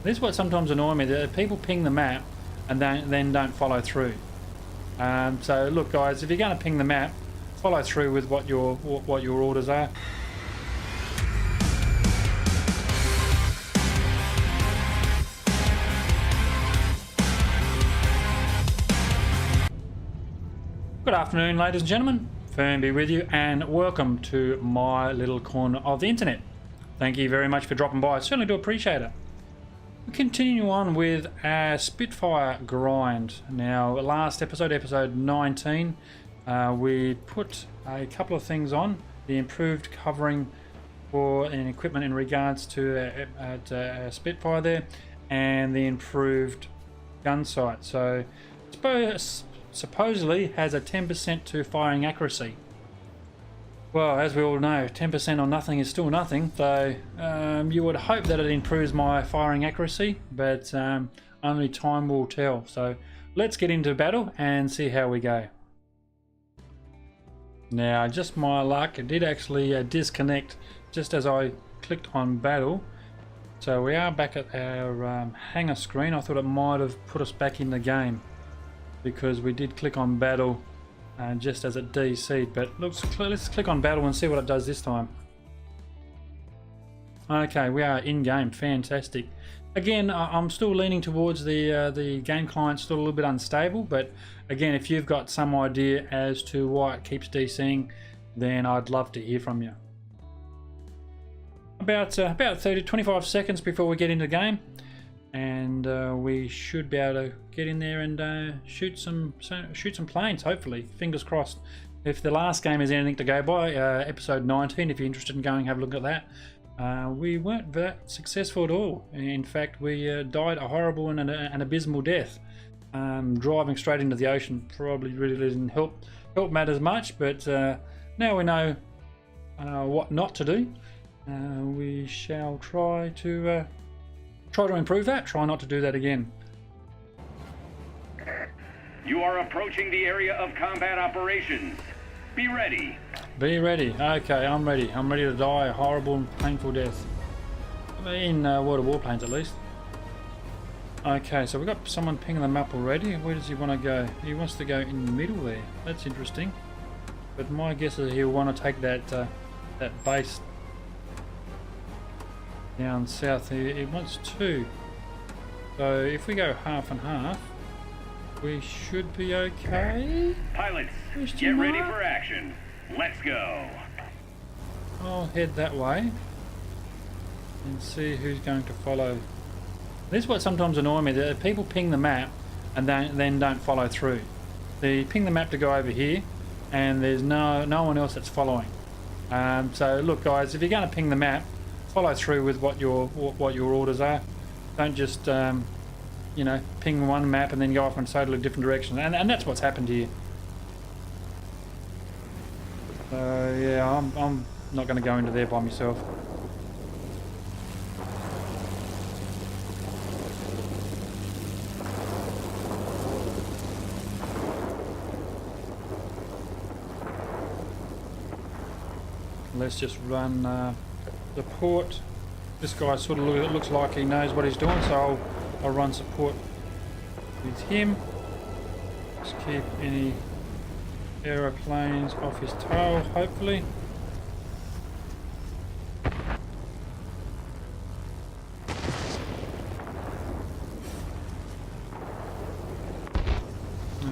This is what sometimes annoys me, that people ping the map and then don't follow through. So look guys, if you're going to ping the map, follow through with what your orders are. Good afternoon ladies and gentlemen, Firmbie with you, and welcome to my little corner of the internet. Thank you very much for dropping by, I certainly do appreciate it. We continue on with our Spitfire grind. Now last episode, episode 19, we put a couple of things on. The improved covering for an equipment in regards to Spitfire there, and the improved gun sight. So supposedly has a 10% to firing accuracy. Well, as we all know, 10% on nothing is still nothing, so you would hope that it improves my firing accuracy, but only time will tell. So let's get into battle and see how we go. Now, just my luck, it did actually disconnect just as I clicked on battle. So we are back at our hangar screen. I thought it might have put us back in the game, because we did click on battle just as it DC'd, but let's click on battle and see what it does this time. Okay, we are in game. Fantastic. Again, I'm still leaning towards the game client, still a little bit unstable, but again, if you've got some idea as to why it keeps DCing, then I'd love to hear from you. About 25 seconds before we get into the game, and we should be able to get in there and shoot some planes, hopefully. Fingers crossed. If the last game is anything to go by, episode 19, if you're interested in going have a look at that, we weren't that successful at all. In fact, we died a horrible and an abysmal death. Driving straight into the ocean probably really didn't help matters much, but now we know what not to do. We shall try to improve that, try not to do that again. You are approaching the area of combat operations. Be ready. Be ready. Okay, I'm ready. I'm ready to die a horrible and painful death. In warplanes at least. Okay, so we've got someone pinging the map already. Where does he want to go? He wants to go in the middle there. That's interesting. But my guess is he'll want to take that base down south here. It wants two. So if we go half and half, we should be okay. Pilots, get ready for action. Let's go. I'll head that way and see who's going to follow. This is what sometimes annoys me, that people ping the map and then don't follow through. They ping the map to go over here, and there's no one else that's following. So look guys, if you're going to ping the map, follow through with what your orders are. Don't just you know, ping one map and then go off in a totally different direction, and that's what's happened here. So yeah, I'm not going to go into there by myself. Let's just run support. This guy sort of looks like he knows what he's doing, so I'll run support with him. Just keep any aeroplanes off his tail, hopefully.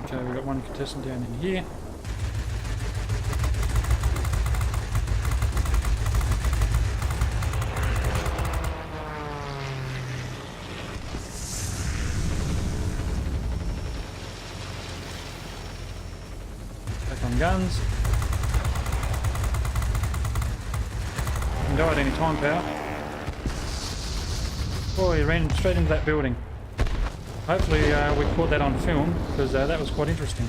Okay, we've got one contestant down in here. On guns. Can go at any time, pal. Oh, he ran straight into that building. Hopefully we caught that on film, because that was quite interesting.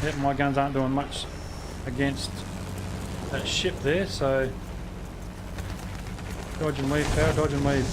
Yep, my guns aren't doing much against that ship there, so dodge and weave, pal, dodge and weave.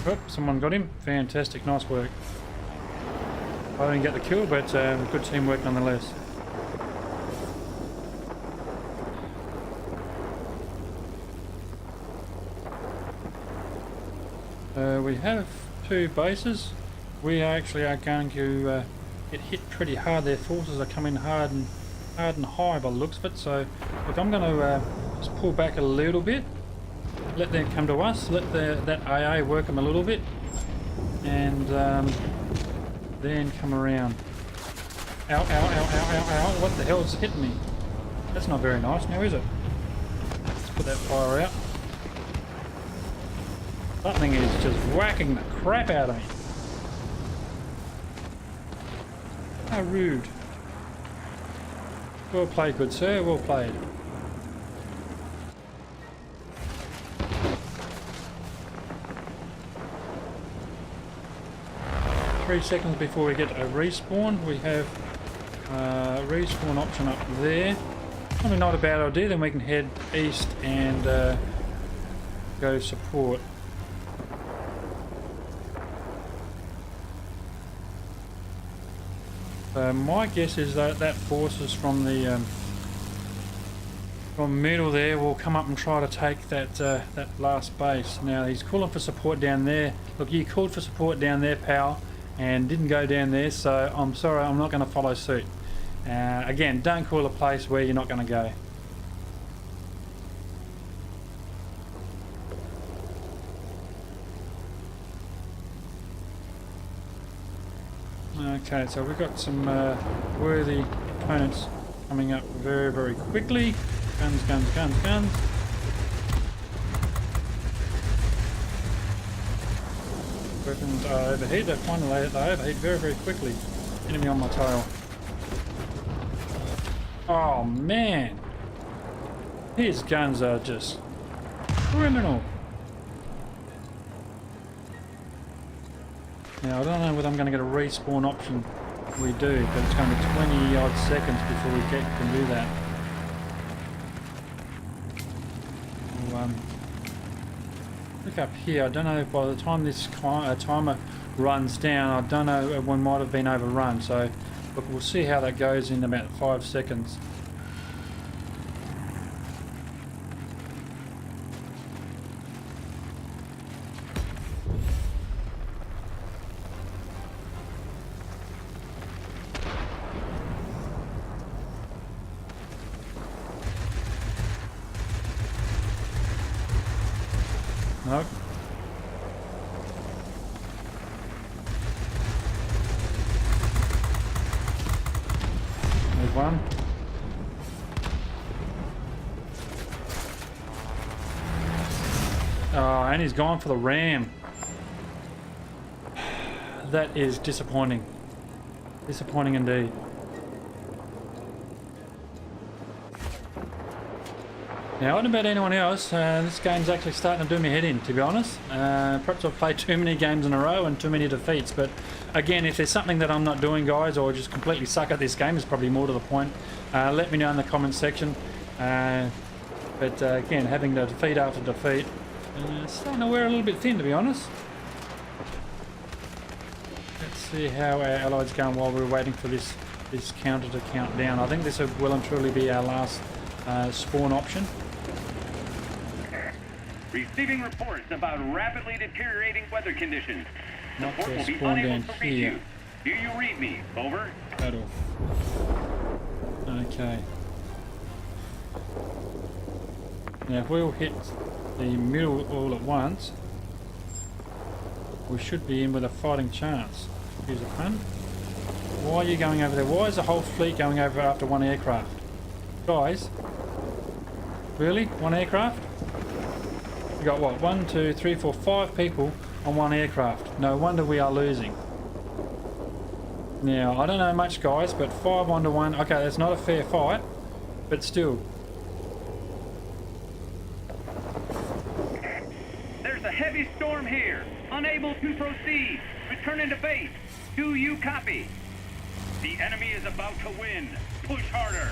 Oh, someone got him. Fantastic, nice work. I didn't get the kill, but good teamwork nonetheless. We have 2 bases. We actually are going to get hit pretty hard. Their forces are coming hard and high by the looks of it. So, look, I'm going to just pull back a little bit. Let them come to us. Let that AA work them a little bit, and then come around. Ow! Ow! Ow! Ow! Ow! Ow! What the hell is hitting me? That's not very nice, now is it? Let's put that fire out. Something is just whacking the crap out of me. How rude. Well played, good sir. Well played. Three seconds before we get a respawn. We have a respawn option up there. Probably not a bad idea. Then we can head east and go support. My guess is that forces from the from middle there will come up and try to take that that last base. Now he's calling for support down there. Look, you called for support down there, pal, and didn't go down there. So I'm sorry, I'm not going to follow suit. Again, don't call a place where you're not going to go. Okay, so we've got some worthy opponents coming up very, very quickly. Guns, guns, guns, guns. Weapons are overheat. They finally they overheat very, very quickly. Enemy on my tail. Oh man, his guns are just criminal. Now I don't know whether I'm going to get a respawn option. We do, but it's going to be 20 odd seconds before we can do that. We'll, look up here. I don't know if by the time this timer runs down, I don't know, we might have been overrun. So look, we'll see how that goes in about 5 seconds. Nope. There's one. Oh, and he's gone for the ram. That is disappointing. Disappointing indeed. Now, I don't know about anyone else, this game's actually starting to do me head in, to be honest. Perhaps I've played too many games in a row and too many defeats, but again, if there's something that I'm not doing, guys, or just completely suck at this game, is probably more to the point, let me know in the comments section. But again, having the defeat after defeat, it's starting to wear a little bit thin, to be honest. Let's see how our allies going while we're waiting for this counter to count down. I think this will well and truly be our last spawn option. Receiving reports about rapidly deteriorating weather conditions. Support will be spawn unable down to reach here. you. Do you read me? Over. Battle. Okay. Now if we'll hit the middle all at once, we should be in with a fighting chance. Here's a fun. Why are you going over there? Why is the whole fleet going over after one aircraft? Guys, really? One aircraft? We got what? 1, 2, 3, 4, 5 people on one aircraft. No wonder we are losing. Now, I don't know much, guys, but 5-1 to 1. Okay, that's not a fair fight, but still. There's a heavy storm here. Unable to proceed. Returning to base. Do you copy? The enemy is about to win. Push harder.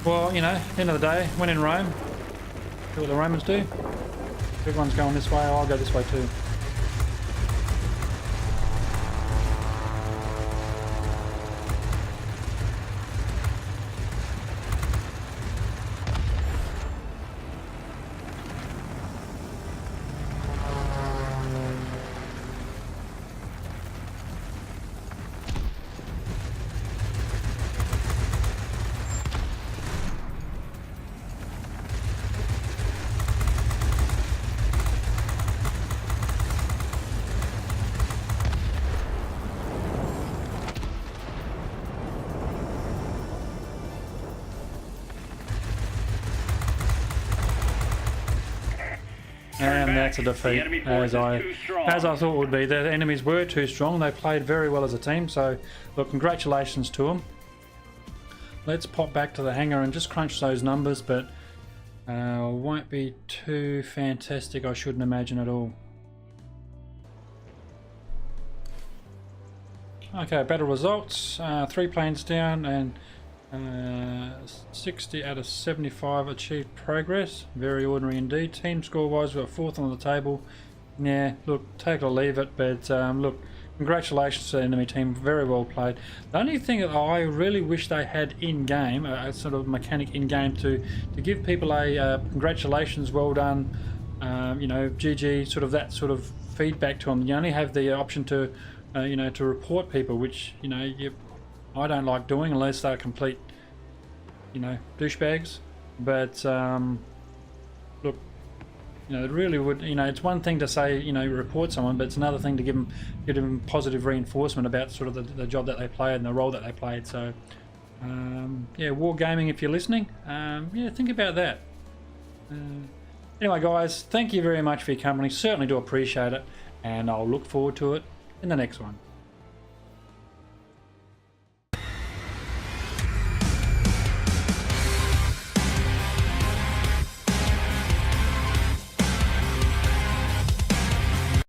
Well, you know, end of the day, when in Rome, do what the Romans do. Everyone's going this way, I'll go this way too. And that's a defeat, as I thought would be. The enemies were too strong. They played very well as a team. So, look, congratulations to them. Let's pop back to the hangar and just crunch those numbers, but won't be too fantastic, I shouldn't imagine at all. Okay, battle results. 3 planes down and 60 out of 75 achieved progress. Very ordinary indeed. Team score wise, we're 4th on the table. Yeah, look, take it or leave it, but look, congratulations to the enemy team. Very well played. The only thing that I really wish they had in game, a sort of mechanic in game to give people a congratulations, well done, you know, GG, sort of that sort of feedback to them. You only have the option to you know, to report people, which, you know, I don't like doing unless they're complete, you know, douchebags. But look, you know, it really would, you know, it's one thing to say, you know, report someone, but it's another thing to give them positive reinforcement about sort of the job that they played and the role that they played. So yeah, Wargaming, if you're listening, yeah, think about that. Anyway guys, thank you very much for your company. Certainly do appreciate it, and I'll look forward to it in the next one.